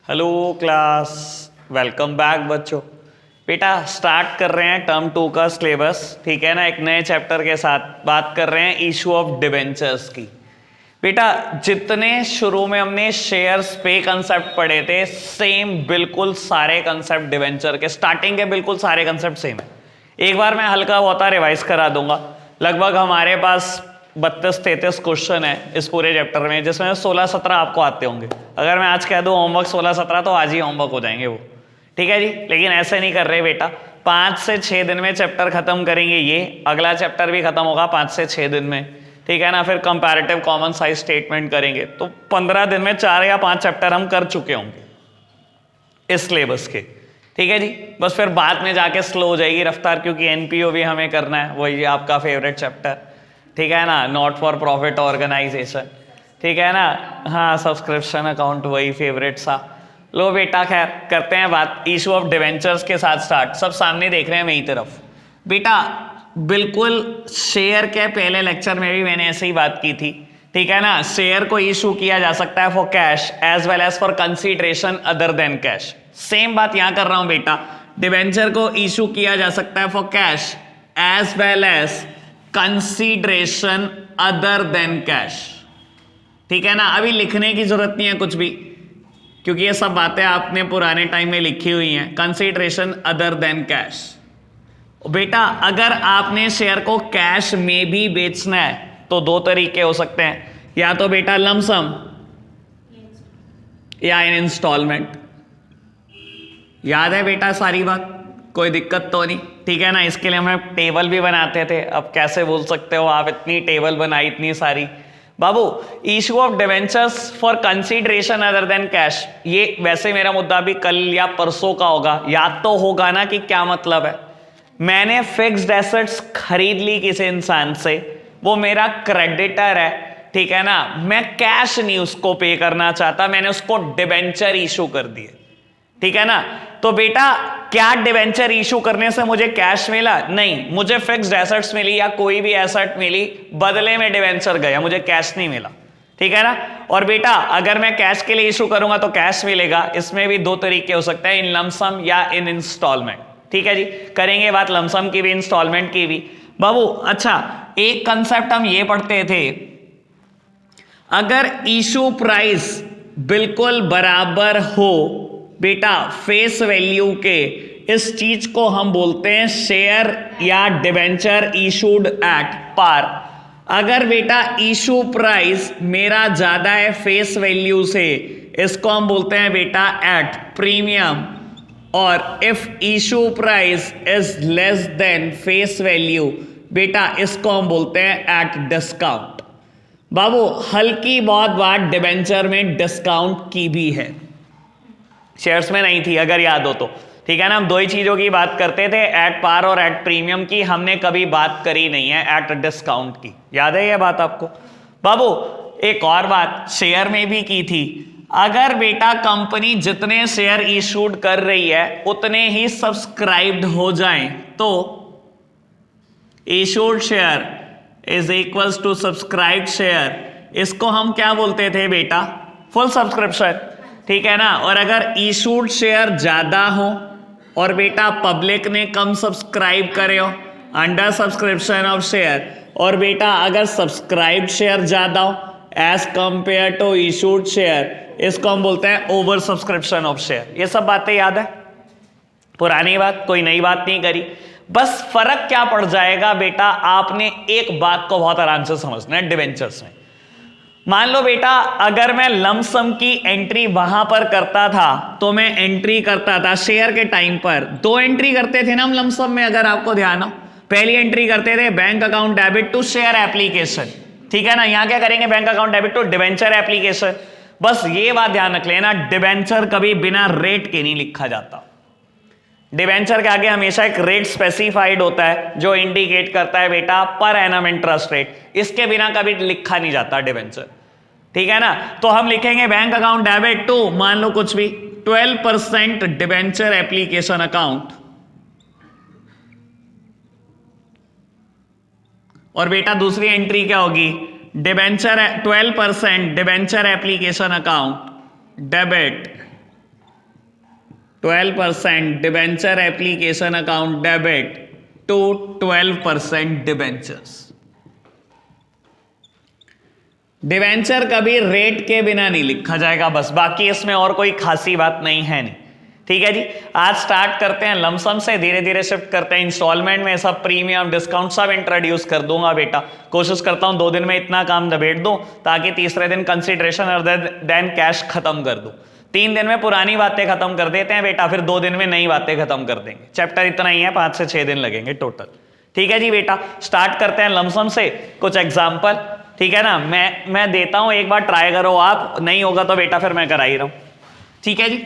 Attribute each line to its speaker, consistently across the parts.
Speaker 1: Hello class, welcome back बच्चों। बेटा start कर रहे हैं टर्म 2 का सिलेबस, ठीक है ना। एक नए चैप्टर के साथ बात कर रहे हैं इशू ऑफ डिबेंचर्स की। बेटा जितने शुरू में हमने शेयर्स पे कंसेप्ट पढ़े थे, सेम बिल्कुल सारे कंसेप्ट डिबेंचर के स्टार्टिंग के बिल्कुल सारे कंसेप्ट सेम है। एक बार मैं हल्का बहुत रिवाइज करा दूंगा। लगभग हमारे पास 32-33 क्वेश्चन है इस पूरे चैप्टर में, जिसमें 16-17 आपको आते होंगे। अगर मैं आज कह दूं होमवर्क 16-17 तो आज ही होमवर्क हो जाएंगे वो, ठीक है जी। लेकिन ऐसे नहीं कर रहे बेटा, 5 से 6 दिन में चैप्टर खत्म करेंगे। ये अगला चैप्टर भी खत्म होगा 5 से 6 दिन में, ठीक है ना। फिर कंपैरेटिव कॉमन साइज स्टेटमेंट करेंगे, तो 15 दिन में 4 या 5 चैप्टर हम कर चुके होंगे इस सिलेबस के, ठीक है जी। बस फिर बाद में जाके स्लो हो जाएगी रफ्तार, क्योंकि एनपीओ भी हमें करना है, वही आपका फेवरेट चैप्टर, ठीक है ना। नॉट फॉर प्रॉफिट ऑर्गेनाइजेशन, ठीक है ना। हाँ, सब्सक्रिप्शन अकाउंट वही फेवरेट सा। लो बेटा खैर करते हैं बात इशू ऑफ डिवेंचर्स के साथ स्टार्ट। सब सामने देख रहे हैं मेरी तरफ। बेटा बिल्कुल शेयर के पहले लेक्चर में भी मैंने ऐसे ही बात की थी, ठीक है ना। शेयर को इशू किया जा सकता है for cash as well as for consideration other than cash. Same बात यहां कर रहा हूं बेटा, डिवेंचर को इशू किया जा सकता है for cash as well as consideration other than cash, ठीक है ना। अभी लिखने की जरूरत नहीं है कुछ भी, क्योंकि ये सब बातें आपने पुराने टाइम में लिखी हुई हैं। Consideration other than cash. बेटा अगर आपने शेयर को कैश में भी बेचना है तो 2 तरीके हो सकते हैं, या तो बेटा लमसम या इन इंस्टॉलमेंट। याद है बेटा सारी बात, कोई दिक्कत तो नहीं, ठीक है ना। इसके लिए हम टेबल भी बनाते थे। अब कैसे बोल सकते हो आप, इतनी टेबल बनाई इतनी सारी। बाबू issue of debentures for consideration other than cash, ये वैसे मेरा मुद्दा भी कल या परसों का होगा। याद तो होगा ना कि क्या मतलब है। मैंने फिक्स्ड एसेट्स खरीद ली किसी इंसान से, वो मेरा क्रेडिटर है, ठीक है ना। मैं कैश नहीं उसको पे करना चाहता, मैंने उसको डिवेंचर इशू कर दिए, ठीक है ना। तो बेटा क्या डिवेंचर इशू करने से मुझे कैश मिला? नहीं, मुझे फिक्स्ड एसेट्स मिली या कोई भी एसेट मिली, बदले में डिवेंचर गया, मुझे कैश नहीं मिला, ठीक है ना। और बेटा अगर मैं कैश के लिए इशू करूंगा तो कैश मिलेगा। इसमें भी 2 तरीके हो सकते हैं, इन लमसम या इन इंस्टॉलमेंट, ठीक है जी। करेंगे बात लमसम की भी इंस्टॉलमेंट की भी। बाबू अच्छा एक कंसेप्ट हम ये पढ़ते थे, अगर इशू प्राइस बिल्कुल बराबर हो बेटा फेस वैल्यू के, इस चीज को हम बोलते हैं शेयर या डिवेंचर इशूड एट पार। अगर बेटा इशू प्राइस मेरा ज्यादा है फेस वैल्यू से, इसको हम बोलते हैं बेटा एट प्रीमियम। और if issue price is less than face value बेटा, इसको हम बोलते हैं एट डिस्काउंट। बाबू हल्की बहुत बात डिवेंचर में डिस्काउंट की भी है, शेयर्स में नहीं थी अगर याद हो तो, ठीक है ना। हम 2 ही चीजों की बात करते थे, एट पार और एट प्रीमियम की। हमने कभी बात करी नहीं है एट डिस्काउंट की। याद है ये बात आपको? बाबू एक और बात शेयर में भी की थी, अगर बेटा कंपनी जितने शेयर इशूड कर रही है उतने ही सब्सक्राइब्ड हो जाएं, तो issued share is equals to subscribed share. इसको हम क्या बोलते थे बेटा? फुल सब्सक्रिप्शन, ठीक है ना। और अगर इशूड शेयर ज्यादा हो और बेटा पब्लिक ने कम सब्सक्राइब करे हो, अंडर सब्सक्रिप्शन ऑफ शेयर। और बेटा अगर सब्सक्राइब शेयर ज्यादा हो as compare to issued share, इसको हम बोलते हैं ओवर सब्सक्रिप्शन ऑफ शेयर। ये सब बातें याद है, पुरानी बात, कोई नई बात नहीं करी। बस फर्क क्या पड़ जाएगा बेटा, आपने एक बात को बहुत आराम से समझना है डिवेंचर्स में। मान लो बेटा अगर मैं लमसम की एंट्री वहां पर करता था, तो मैं एंट्री करता था शेयर के टाइम पर 2 एंट्री करते थे ना हम लमसम में, अगर आपको ध्यान हो। पहली एंट्री करते थे bank account debit to share application, ठीक है ना। यहां क्या करेंगे? Bank account debit to debenture application. बस ये बात ध्यान रख लेना, डिवेंचर कभी बिना रेट के नहीं लिखा जाता। डिवेंचर के आगे हमेशा एक रेट स्पेसिफाइड होता है जो इंडिकेट करता है बेटा पर एनम इंटरेस्ट रेट। इसके बिना कभी लिखा नहीं जाता डिवेंचर, ठीक है ना। तो हम लिखेंगे बैंक अकाउंट डेबिट टू मान लो कुछ भी 12% डिवेंचर एप्लीकेशन अकाउंट। और बेटा दूसरी एंट्री क्या होगी? Debenture 12% debenture application account debit 12% debenture application account debit to 12% debentures. Debenture कभी रेट के बिना नहीं लिखा जाएगा, बस, बाकी इसमें और कोई खासी बात नहीं है नहीं। ठीक है जी, आज स्टार्ट करते हैं लमसम से, धीरे धीरे शिफ्ट करते हैं इंस्टॉलमेंट में, सब प्रीमियम डिस्काउंट सब इंट्रोड्यूस कर दूंगा बेटा। कोशिश करता हूं 2 दिन में इतना काम निबेड़ दूं ताकि तीसरे दिन कंसिडरेशन और देन कैश खत्म कर दूं। 3 दिन में पुरानी बातें खत्म कर देते हैं बेटा, फिर 2 दिन में नई बातें खत्म कर देंगे। चैप्टर इतना ही है, 5 से 6 दिन लगेंगे टोटल। ठीक है जी बेटा, स्टार्ट करते हैं लमसम से, कुछ एग्जाम्पल। ठीक है ना, मैं देता हूं, एक बार ट्राई करो आप, नहीं होगा तो बेटा फिर मैं करा ही रहा हूं। ठीक है जी,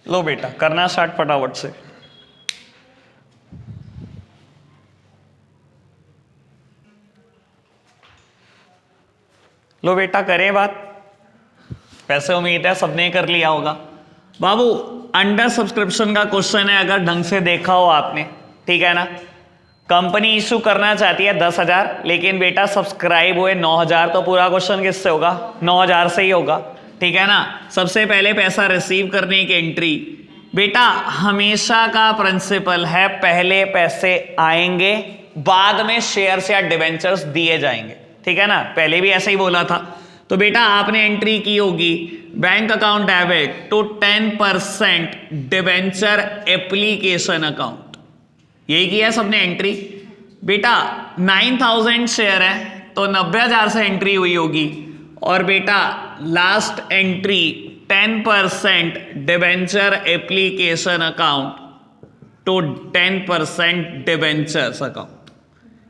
Speaker 1: लो बेटा करना स्टार्ट फटाफट से। लो बेटा करें बात, वैसे उम्मीद है सबने कर लिया होगा। बाबू अंडर सब्सक्रिप्शन का क्वेश्चन है, अगर ढंग से देखा हो आपने, ठीक है ना। कंपनी इशू करना चाहती है 10,000, लेकिन बेटा सब्सक्राइब हुए 9,000, तो पूरा क्वेश्चन किससे होगा? 9,000 से ही होगा। ठीक है ना। सबसे पहले पैसा रिसीव करने की एंट्री, बेटा हमेशा का प्रिंसिपल है, पहले पैसे आएंगे बाद में शेयर्स या डिबेंचर्स दिए जाएंगे। ठीक है ना, पहले भी ऐसा ही बोला था। तो बेटा आपने एंट्री की होगी bank account debit to 10% debenture application account, यही किया सबने एंट्री। बेटा 9,000 शेयर है तो 90,000 से एंट्री हुई होगी, और बेटा last entry 10% debenture application account to 10% debentures account,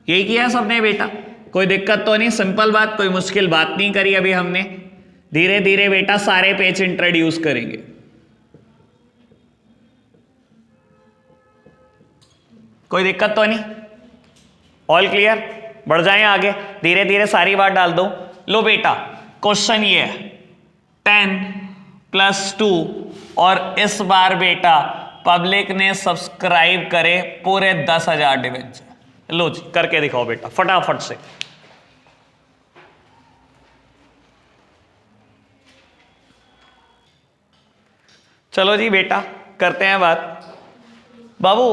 Speaker 1: यही किया सबने बेटा। कोई दिक्कत तो नहीं, सिंपल बात, कोई मुश्किल बात नहीं करी अभी हमने। धीरे धीरे बेटा सारे पेज इंट्रोड्यूस करेंगे। कोई दिक्कत तो नहीं, ऑल क्लियर, बढ़ जाएं आगे, धीरे धीरे सारी बात डाल दो। लो बेटा क्वेश्चन ये है 10+2, और इस बार बेटा पब्लिक ने सब्सक्राइब करे पूरे 10,000 डिबेंचर। लो जी करके दिखाओ बेटा फटाफट से। चलो जी बेटा करते हैं बात। बाबू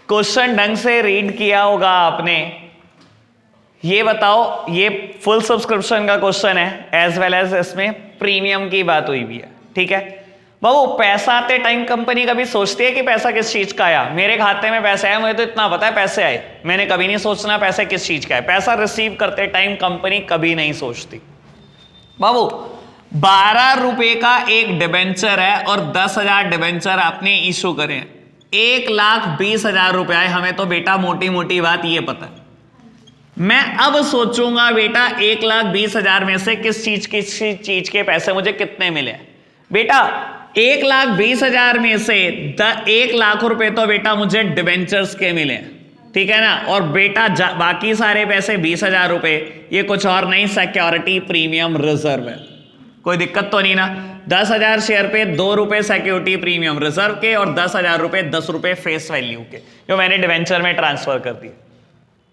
Speaker 1: क्वेश्चन ढंग से रीड किया होगा आपने। ये बताओ, ये फुल सब्सक्रिप्शन का क्वेश्चन है, एज वेल एज इसमें प्रीमियम की बात हुई भी है। ठीक है बाबू, पैसा आते टाइम कंपनी कभी सोचती है कि पैसा किस चीज का आया? मेरे खाते में पैसे आए, मुझे तो इतना पता है पैसे आए, मैंने कभी नहीं सोचना पैसे किस चीज का है। पैसा रिसीव करते टाइम कंपनी कभी नहीं सोचती। बाबू 12 रुपए का एक डिबेंचर है और 10,000 डिबेंचर आपने इशू करे हैं, 1,20,000 रुपए आए। हमें तो बेटा मोटी मोटी बात ये पता है। मैं अब सोचूंगा बेटा 1,20,000 में से किस चीज के पैसे मुझे कितने मिले। बेटा 1,20,000 में से 1,00,000 रुपए तो बेटा मुझे डिबेंचर्स के मिले, ठीक है ना। और बेटा बाकी सारे पैसे 20,000 रुपए, ये कुछ और नहीं, सिक्योरिटी प्रीमियम रिजर्व है। कोई दिक्कत तो नहीं ना। 10,000 शेयर पे 2 रुपए सिक्योरिटी प्रीमियम रिजर्व के, और 10,000 रुपए 10 रुपए फेस वैल्यू के, जो मैंने डिबेंचर में ट्रांसफर कर दिए।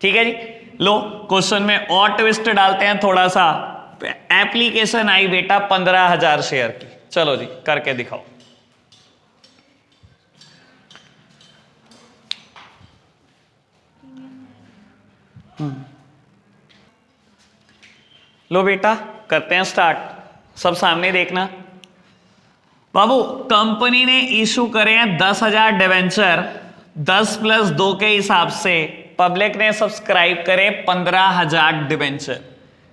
Speaker 1: ठीक है जी। लो क्वेश्चन में और ट्विस्ट डालते हैं थोड़ा सा। एप्लीकेशन आई बेटा 15,000 शेयर की। चलो जी करके दिखाओ। लो बेटा करते हैं स्टार्ट, सब सामने देखना। बाबू कंपनी ने इशू करे हैं 10,000 डिवेंचर, 10 + 2 के हिसाब से। पब्लिक ने सब्सक्राइब करे 15,000 डिवेंचर।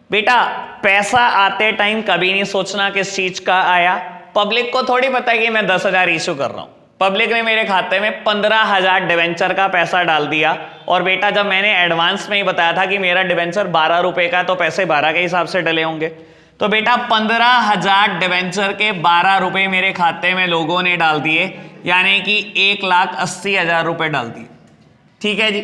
Speaker 1: बेटा पैसा आते टाइम कभी नहीं सोचना किस चीज का आया। पब्लिक को थोड़ी पता है कि मैं 10,000 इशू कर रहा हूं। पब्लिक ने मेरे खाते में 15,000 डिवेंचर का पैसा डाल दिया। और बेटा जब मैंने एडवांस में ही बताया था कि मेरा डिवेंचर 12 रुपए का, तो पैसे 12 के हिसाब से डले होंगे। तो बेटा 15,000 डिवेंचर के 12 रुपए मेरे खाते में लोगों ने डाल दिए, यानी कि 1,80,000 रुपए डाल दिए। ठीक है जी।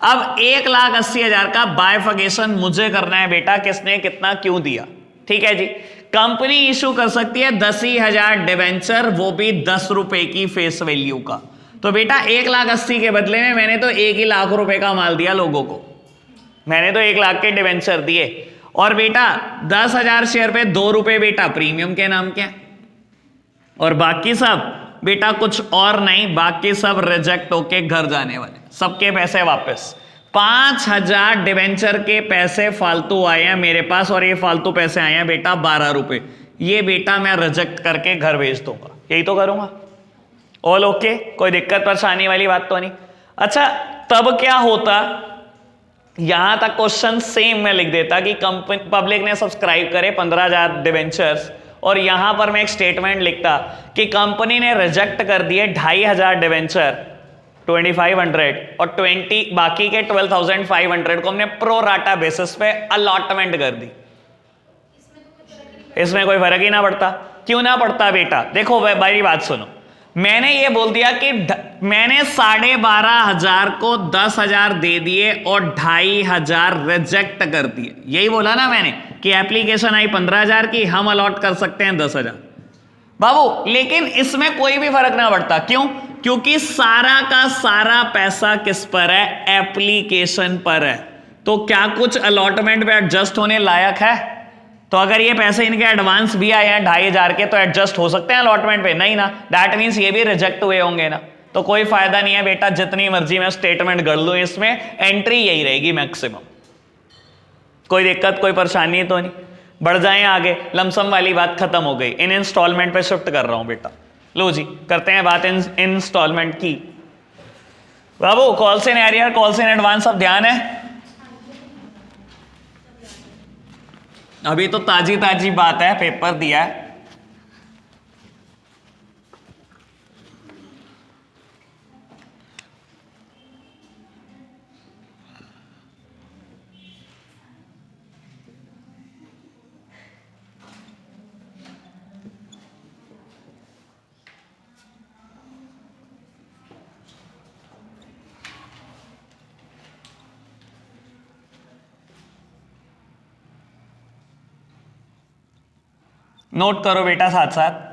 Speaker 1: अब 1,80,000 का बाइफिकेशन मुझे करना है बेटा, किसने कितना क्यों दिया। ठीक है जी। कंपनी इशू कर सकती है 10,000 डिवेंचर, वो भी 10 रुपए की फेस वैल्यू का। तो बेटा 1,80,000 के बदले में मैंने तो 1,00,000 रुपए का माल दिया लोगों को। मैंने तो 1,00,000 के डिवेंचर दिए। और बेटा 10,000 शेयर पे 2 रुपए बेटा प्रीमियम के नाम के, और बाकी सब बेटा कुछ और नहीं, बाकी सब रिजेक्ट होके घर जाने वाले, सबके पैसे वापस। 5,000 डिवेंचर के पैसे फालतू आए हैं मेरे पास, और ये फालतू पैसे आए हैं बेटा 12 रुपए। ये बेटा मैं रिजेक्ट करके घर भेज दूंगा, यही तो करूंगा। ऑल ओके, कोई दिक्कत परेशानी वाली बात तो नहीं। अच्छा तब क्या होता, यहां तक क्वेश्चन सेम मैं लिख देता कि कंपनी पब्लिक ने सब्सक्राइब करे 15,000 डिवेंचर्स, और यहां पर मैं एक स्टेटमेंट लिखता कि कंपनी ने रिजेक्ट कर दिए 2,500 डिवेंचर 2,500, और 20 बाकी के 12,500 को हमने प्रो राटा बेसिस पे अलॉटमेंट कर दी। इसमें कोई फर्क ही ना पड़ता। क्यों ना पड़ता बेटा, देखो मेरी बात सुनो। मैंने ये बोल दिया कि मैंने 12,500 को 10,000 दे दिए और 2,500 रिजेक्ट कर दिए। यही बोला ना मैंने कि एप्लीकेशन आई 15,000 की, हम अलॉट कर सकते हैं 10,000 बाबू। लेकिन इसमें कोई भी फर्क ना पड़ता। क्यों? क्योंकि सारा का सारा पैसा किस पर है? एप्लीकेशन पर है। तो क्या कुछ अलॉटमेंट पे एडजस्ट होने लायक है? तो अगर ये पैसे इनके एडवांस भी आए हैं 2,500 के, तो एडजस्ट हो सकते हैं अलॉटमेंट पे? नहीं ना। दैट मीन्स ये भी रिजेक्ट हुए होंगे ना। तो कोई फायदा नहीं है बेटा, जितनी मर्जी मैं स्टेटमेंट कर लूं, इसमें एंट्री यही रहेगी मैक्सिमम। कोई दिक्कत कोई परेशानी तो नहीं। बढ़ जाएं आगे, लमसम वाली बात खत्म हो गई, इन इंस्टॉलमेंट पे शिफ्ट कर रहा हूं बेटा। लो जी करते हैं बात इंस्टॉलमेंट की। बाबू calls in arrear, calls in advance, सब ध्यान है। अभी तो ताजी ताजी बात है, पेपर दिया है। नोट करो बेटा साथ साथ।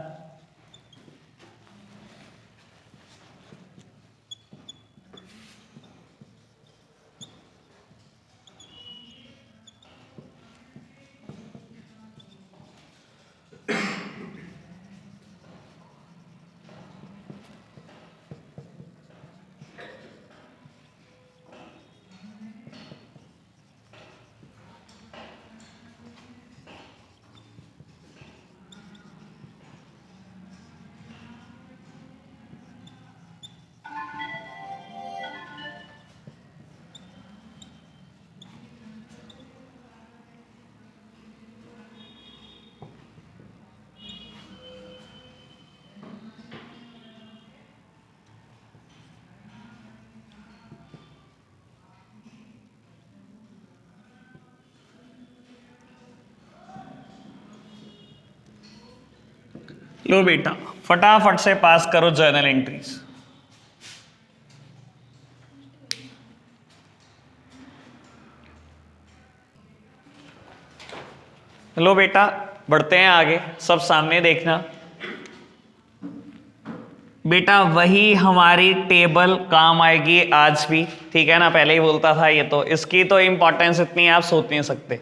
Speaker 1: लो बेटा फटाफट से पास करो जर्नल एंट्रीज। लो बेटा बढ़ते हैं आगे, सब सामने देखना। बेटा वही हमारी टेबल काम आएगी आज भी, ठीक है ना। पहले ही बोलता था ये तो, इसकी तो इंपॉर्टेंस इतनी आप सोच नहीं सकते।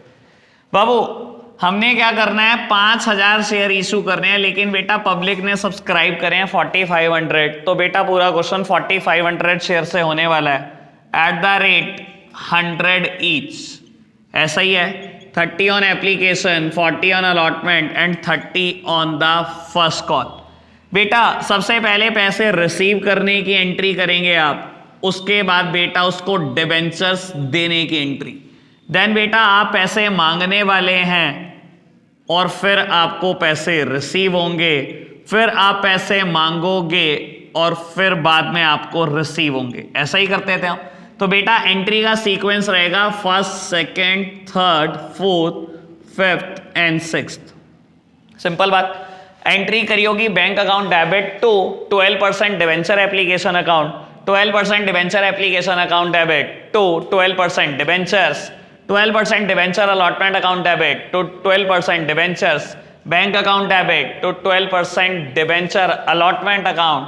Speaker 1: बाबू हमने क्या करना है, 5,000 शेयर इशू करने हैं, लेकिन बेटा पब्लिक ने सब्सक्राइब करे हैं 4,500। तो बेटा पूरा क्वेश्चन 4,500 शेयर से होने वाला है। एट द रेट 100 ईच, ऐसा ही है। 30 on application, 40 on allotment and 30 on the first call. बेटा सबसे पहले पैसे रिसीव करने की एंट्री करेंगे आप, उसके बाद बेटा उसको डिबेंचर्स देने की एंट्री। देन बेटा आप पैसे मांगने वाले हैं और फिर आपको पैसे रिसीव होंगे, फिर आप पैसे मांगोगे और फिर बाद में आपको रिसीव होंगे। ऐसा ही करते थे हम। तो बेटा एंट्री का सीक्वेंस रहेगा first, second, third, fourth, fifth and sixth. Simple बात। एंट्री करी होगी bank account debit to 12% debenture application account, 12% debenture application account debit to 12% debentures, 12% debenture allotment account debit to 12% debentures bank account debit to 12% debenture allotment account,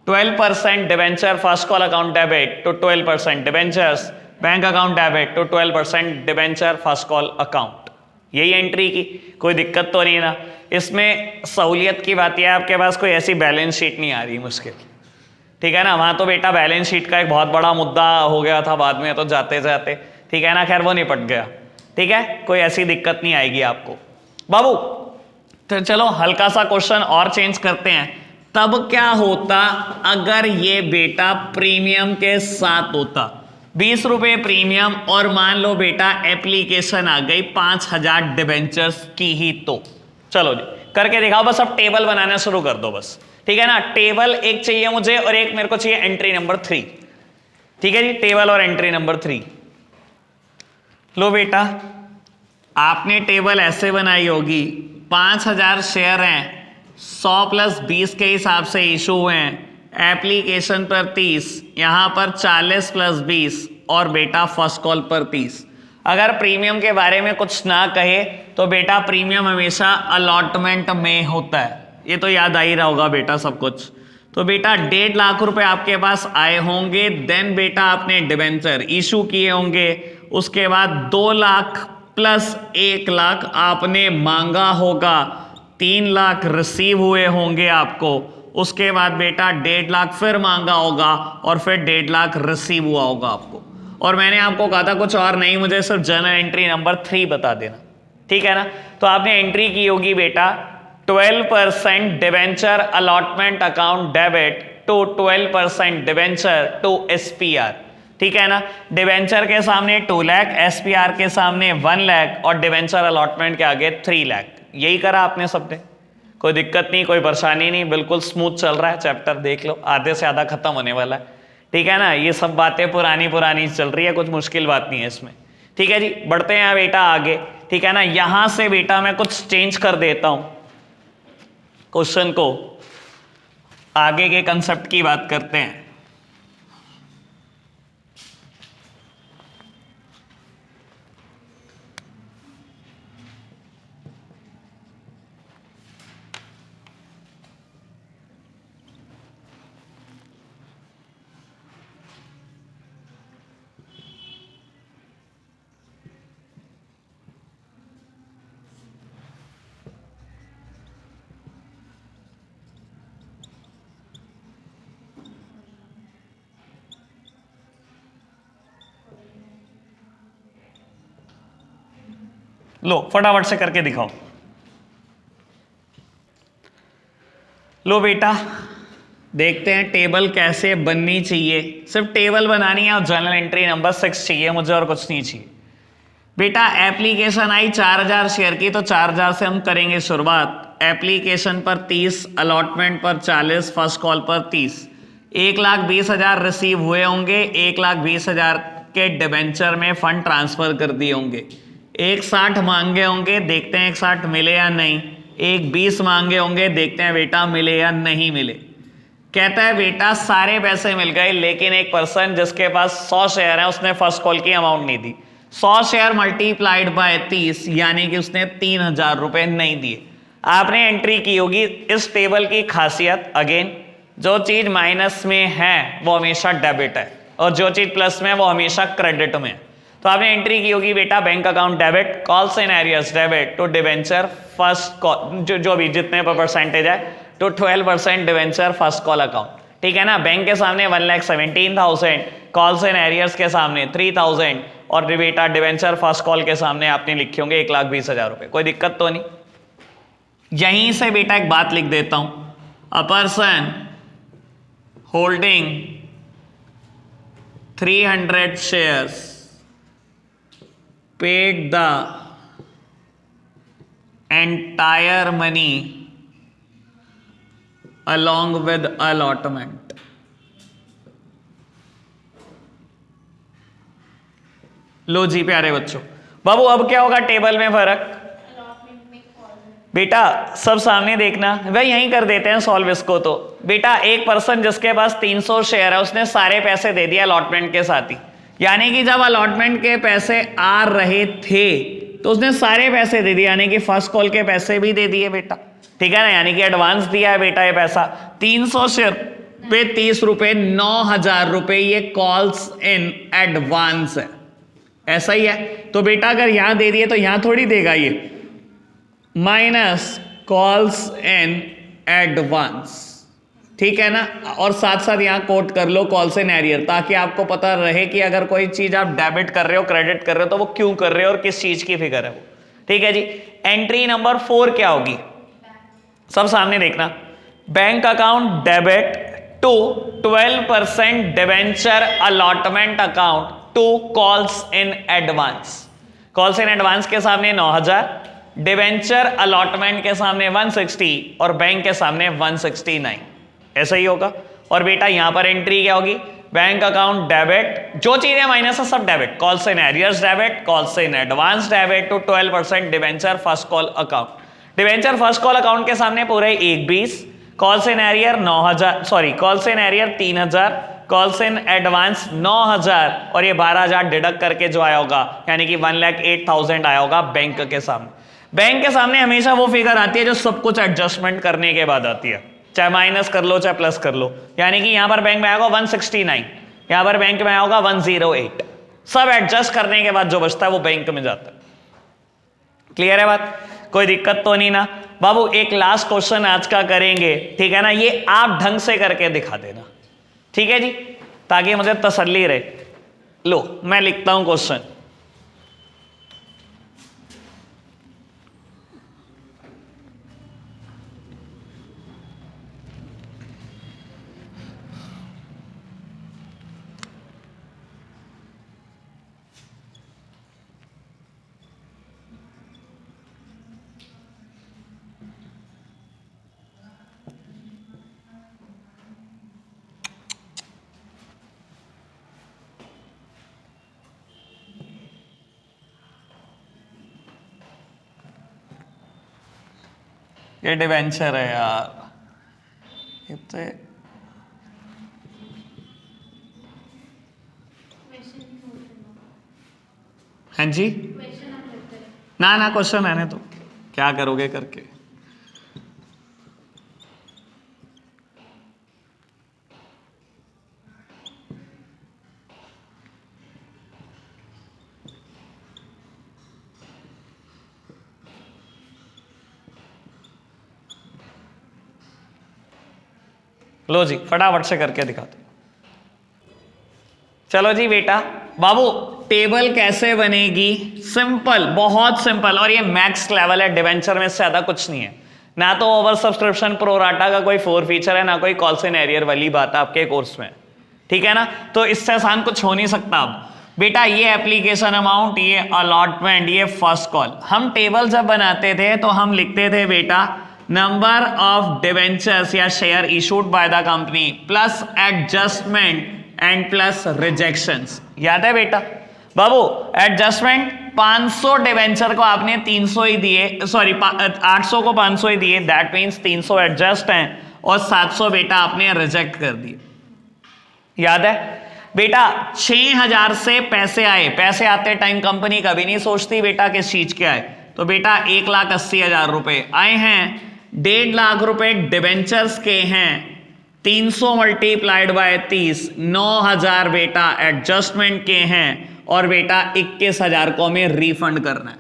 Speaker 1: 12% debenture first call account debit to 12% debentures bank account debit to 12% debenture first call account. यही entry की, कोई दिक्कत तो नहीं है ना। इसमें सहूलियत की बात यह है आपके पास कोई ऐसी बैलेंस शीट नहीं आ रही मुश्किल, ठीक है ना। वहाँ तो बेटा बैलेंस शीट का एक बहुत बड़ा मुद्दा हो गया था बाद में तो जाते जाते, ठीक है ना। खैर वो निपट गया, ठीक है, कोई ऐसी दिक्कत नहीं आएगी आपको बाबू। तो चलो हल्का सा क्वेश्चन और चेंज करते हैं। तब क्या होता अगर ये बेटा प्रीमियम के साथ होता, 20 रुपए प्रीमियम और मान लो बेटा एप्लीकेशन आ गई 5000 डिबेंचर्स की ही। तो चलो जी करके दिखाओ, बस अब टेबल बनाना शुरू कर दो बस, ठीक है ना। टेबल एक चाहिए मुझे और एक मेरे को चाहिए एंट्री नंबर 3, ठीक है जी। टेबल और एंट्री नंबर 3 लो बेटा। आपने टेबल ऐसे बनाई होगी, 5000 शेयर हैं, 100 प्लस 20 के हिसाब से इशू हुए हैं, एप्लीकेशन पर 30, यहां पर 40 प्लस 20 और बेटा फर्स्ट कॉल पर 30। अगर प्रीमियम के बारे में कुछ ना कहे तो बेटा प्रीमियम हमेशा अलॉटमेंट में होता है, ये तो याद आ ही रहा होगा बेटा सब कुछ। तो बेटा 1.5 लाख रुपए आपके पास आए होंगे, देन बेटा आपने डिबेंचर इशू किए होंगे, उसके बाद 2 लाख प्लस 1 लाख आपने मांगा होगा, 3 लाख रिसीव हुए होंगे आपको, उसके बाद बेटा 1.5 लाख फिर मांगा होगा और फिर 1.5 लाख रिसीव हुआ होगा आपको। और मैंने आपको कहा था कुछ और नहीं, मुझे सिर्फ जर्नल एंट्री नंबर 3 बता देना, ठीक है ना। तो आपने एंट्री की होगी बेटा 12% debenture allotment account debit to 12% debenture to SPR, ठीक है ना। डिवेंचर के सामने 2 लाख, SPR के सामने 1 लाख और डिवेंचर अलॉटमेंट के आगे 3 लाख। यही करा आपने सबने, कोई दिक्कत नहीं, कोई परेशानी नहीं, बिल्कुल स्मूथ चल रहा है चैप्टर। देख लो आधे से आधा खत्म होने वाला है, ठीक है ना। ये सब बातें पुरानी पुरानी चल रही है, कुछ मुश्किल बात नहीं है इसमें, ठीक है जी। बढ़ते हैं बेटा आगे, ठीक है ना। यहां से बेटा मैं कुछ चेंज कर देता हूं क्वेश्चन को, आगे के कंसेप्ट की बात करते हैं। लो फटाफट से करके दिखाओ। लो बेटा देखते हैं टेबल कैसे बननी चाहिए। सिर्फ टेबल बनानी है और जर्नल एंट्री नंबर 6 चाहिए मुझे, और कुछ नहीं चाहिए। बेटा एप्लीकेशन आई 4000 शेयर की, तो 4000 से हम करेंगे शुरुआत। एप्लीकेशन पर 30, अलॉटमेंट पर 40, फर्स्ट कॉल पर 30। 1,20,000 रिसीव हुए होंगे, 1,20,000 के डिबेंचर में फंड ट्रांसफर कर दिए होंगे। 1,60 मांगे होंगे, देखते हैं 1,60 मिले या नहीं। 1,20 मांगे होंगे, देखते हैं बेटा मिले या नहीं मिले। कहता है बेटा सारे पैसे मिल गए, लेकिन एक पर्सन जिसके पास 100 शेयर है उसने फर्स्ट कॉल की अमाउंट नहीं दी। 100 शेयर मल्टीप्लाइड बाय 30 यानी कि उसने 3,000 रुपए नहीं दिए। आपने एंट्री की होगी। इस टेबल की खासियत अगेन, जो चीज माइनस में है वो हमेशा डेबिट है और जो चीज प्लस में है वो हमेशा क्रेडिट में है। तो आपने एंट्री की होगी बेटा bank account debit, calls and arrears debit to debenture first call, जो भी जितने पर परसेंटेज है, to 12% debenture first call account, ठीक है ना। बैंक के सामने 1,17,000, कॉल्स एंड एरियर्स के सामने 3,000, और बेटा डिवेंचर फर्स्ट कॉल के सामने आपने लिखे होंगे 1,20,000 रुपए। कोई दिक्कत तो नहीं। यहीं से बेटा एक बात लिख देता हूं, a person holding 300 shares paid the entire money along with allotment. लो जी प्यारे बच्चों, बाबू अब क्या होगा टेबल में फर्क? बेटा सब सामने देखना, भाई यहीं कर देते हैं सॉल्व इसको। तो बेटा एक पर्सन जिसके पास 300 शेयर है उसने सारे पैसे दे दिया अलॉटमेंट के साथ ही, यानी कि जब अलॉटमेंट के पैसे आ रहे थे तो उसने सारे पैसे दे दिए, यानी कि फर्स्ट कॉल के पैसे भी दे दिए बेटा, ठीक है ना, यानी कि एडवांस दिया है बेटा ये पैसा। 300 शेयर पे 30 रुपए, 9,000 रुपए ये कॉल्स इन एडवांस है, ऐसा ही है। तो बेटा अगर यहां दे दिए तो यहां थोड़ी देगा ये, माइनस कॉल्स इन एडवांस, ठीक है ना। और साथ साथ यहां कोट कर लो कॉल्स इन एरियर, ताकि आपको पता रहे कि अगर कोई चीज आप डेबिट कर रहे हो क्रेडिट कर रहे हो तो वो क्यों कर रहे हो और किस चीज की फिगर है वो, ठीक है जी। एंट्री नंबर 4 क्या होगी? सब सामने देखना, bank account debit to 12% debenture allotment account to calls in advance. Calls in advance के सामने 9,000, डिवेंचर अलॉटमेंट के सामने 160 और बैंक के सामने 169, ऐसा ही होगा। और बेटा यहां पर एंट्री क्या होगी? बैंक अकाउंट डेबिट, जो चीजें माइनस है सब debit, calls in arrears debit, calls in advance debit to 12% debenture first call account. Debenture first call account के सामने पूरे 1,20, calls in arrear 9,000, sorry calls in arrear 3,000, calls in advance 9,000 और ये 12,000 deduct करके जो आया होगा यानी कि 1,08,000 आया होगा बैंक के सामने। बैंक के सामने हमेशा वो फिगर आती है जो सब कुछ एडजस्टमेंट करने के बाद आती है, चाहे माइनस कर लो चाहे प्लस कर लो, यानी कि यहां पर बैंक में आएगा 169, यहां पर बैंक में आएगा 108, सब एडजस्ट करने के बाद जो बचता है वो बैंक में जाता है। क्लियर है बात? कोई दिक्कत तो नहीं ना बाबू। एक लास्ट क्वेश्चन आज का करेंगे, ठीक है ना, ये आप ढंग से करके दिखा देना, ठीक है जी, ताकि मुझे तसल्ली रहे। लो मैं लिखता हूं क्वेश्चन, ये डिवेंचर है यार, ये तो हाँ जी ना ना क्वेश्चन आने तो क्या करोगे करके। लो जी फटाफट से करके दिखाते। चलो जी बेटा, बाबू टेबल कैसे बनेगी? सिंपल, बहुत सिंपल, और ये मैक्स लेवल है डिवेंचर में, से ज्यादा कुछ नहीं है। ना तो ओवर सब्सक्रिप्शन प्रोराटा का कोई 4 फीचर है, ना कोई कॉल्स इन एरियर वाली बात है आपके कोर्स में, ठीक है ना। तो इससे आसान कुछ हो नहीं सकता। अब बेटा ये एप्लीकेशन अमाउंट, ये अलॉटमेंट, ये फर्स्ट कॉल, हम टेबल जब बनाते थे तो हम लिखते थे बेटा नंबर ऑफ डिवेंचर्स या share issued by the company plus adjustment and plus rejections. याद है बेटा? बाबू एडजस्टमेंट 500 डिवेंचर को आपने 300 ही दिए, सॉरी 800 को 500 ही दिए, दैट मीन्स 300 एडजस्ट हैं और 700 बेटा आपने रिजेक्ट कर दिए। याद है बेटा? 6,000 से पैसे आए, पैसे आते टाइम कंपनी कभी नहीं सोचती बेटा किस चीज के आए, तो बेटा 1,80,000 रुपए आए हैं, 1.5 लाख रुपए डिवेंचर्स के हैं, 300 मल्टीप्लाइड बाय 30, 9,000 बेटा एडजस्टमेंट के हैं, और बेटा 21,000 को हमें रिफंड करना है।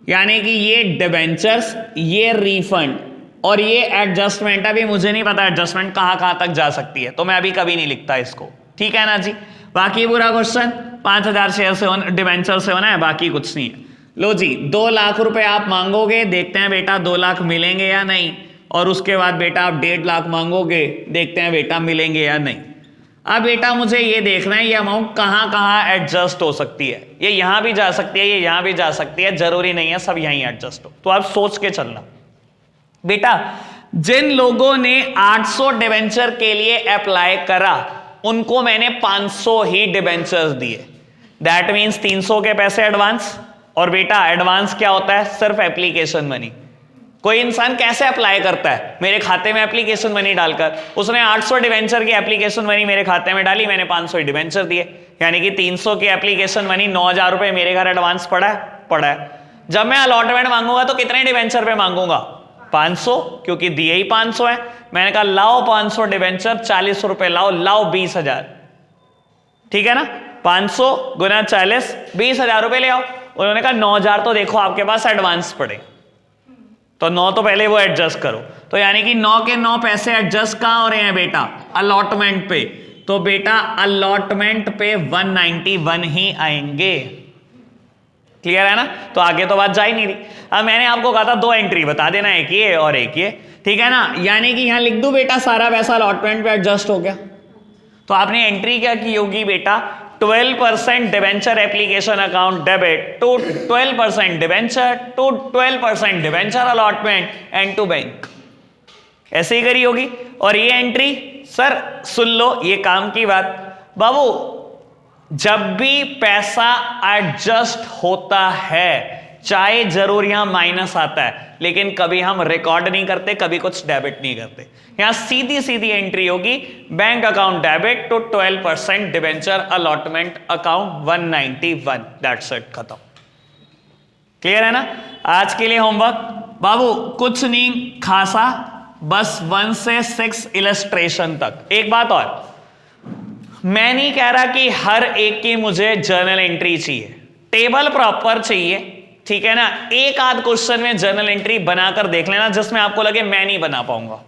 Speaker 1: यानी कि ये डिवेंचर्स, ये रिफंड और ये एडजस्टमेंट, अभी मुझे नहीं पता एडजस्टमेंट कहां कहां तक जा सकती है, तो मैं अभी कभी नहीं लिखता इसको, ठीक है ना जी। बाकी पूरा क्वेश्चन 5,000 शेयर से डिवेंचर से होना है, बाकी कुछ नहीं है। लो जी, 2 लाख रुपए आप मांगोगे, देखते हैं बेटा 2 लाख मिलेंगे या नहीं, और उसके बाद बेटा आप 1.5 लाख मांगोगे, देखते हैं बेटा मिलेंगे या नहीं। अब बेटा मुझे ये देखना है ये अमाउंट कहाँ कहाँ एडजस्ट हो सकती है। ये यहां भी जा सकती है, ये यहां भी जा सकती है, जरूरी नहीं है सब यहीं एडजस्ट हो। तो आप सोच के चलना बेटा। जिन लोगों ने 800 डिवेंचर के लिए अप्लाई करा उनको मैंने 500 ही डिवेंचर्स दिए, दैट मीन्स 300 के पैसे एडवांस। और बेटा एडवांस क्या होता है? सिर्फ एप्लीकेशन मनी। कोई इंसान कैसे अप्लाई करता है? मेरे खाते में एप्लीकेशन मनी डालकर। उसने 800 डिवेंचर की एप्लीकेशन मनी मेरे खाते में डाली, मैंने 500 डिवेंचर दिए, यानी कि 300 की एप्लीकेशन मनी 9,000 रुपए मेरे घर एडवांस पड़ा है। जब मैं अलॉटमेंट मांगूंगा तो कितने डिवेंचर पे मांगूंगा? 500, क्योंकि दिए ही 500 है। मैंने कहा लाओ 500 डिवेंचर, 40 रुपए लाओ 20,000, ठीक है ना। 500 गुना 40, 20,000 रुपए ले आओ। उन्होंने कहा 9,000 तो देखो आपके पास एडवांस पड़े, तो 9 तो पहले वो एडजस्ट करो। तो यानी कि 9 के 9 पैसे एडजस्ट कहां हो रहे हैं बेटा? अलॉटमेंट पे। तो बेटा अलॉटमेंट पे 191 ही आएंगे। क्लियर है ना? तो आगे तो बात जा ही नहीं रही। अब मैंने आपको कहा था 2 एंट्री बता देना, एक ये और एक ये, ठीक है ना। यानी कि यहां लिख दूं बेटा सारा पैसा अलॉटमेंट पे एडजस्ट हो गया। तो आपने एंट्री क्या की होगी बेटा? 12% debenture application account debit to 12% debenture to 12% debenture allotment and to bank, ऐसे ही करी होगी। और ये एंट्री सर सुन लो, ये काम की बात बाबू, जब भी पैसा एडजस्ट होता है चाहे जरूर यहां माइनस आता है, लेकिन कभी हम रिकॉर्ड नहीं करते, कभी कुछ डेबिट नहीं करते। यहां सीधी सीधी एंट्री होगी, bank account debit to 12% debenture allotment account 191, that's it, खत्म। क्लियर है ना? आज के लिए होमवर्क बाबू कुछ नहीं खासा, बस 1 से 6 इलस्ट्रेशन तक। एक बात और, मैं नहीं कह रहा कि हर एक की मुझे जर्नल एंट्री चाहिए, टेबल प्रॉपर चाहिए, ठीक है ना। एक आध क्वेश्चन में जर्नल एंट्री बनाकर देख लेना जिसमें आपको लगे मैं नहीं बना पाऊंगा,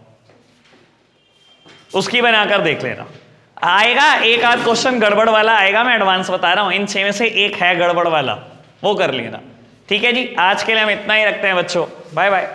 Speaker 1: उसकी बनाकर देख लेना। आएगा एक आध क्वेश्चन गड़बड़ वाला आएगा, मैं एडवांस बता रहा हूं, इन 6 में से एक है गड़बड़ वाला, वो कर लेना। ठीक है जी, आज के लिए हम इतना ही रखते हैं बच्चों, बाय बाय।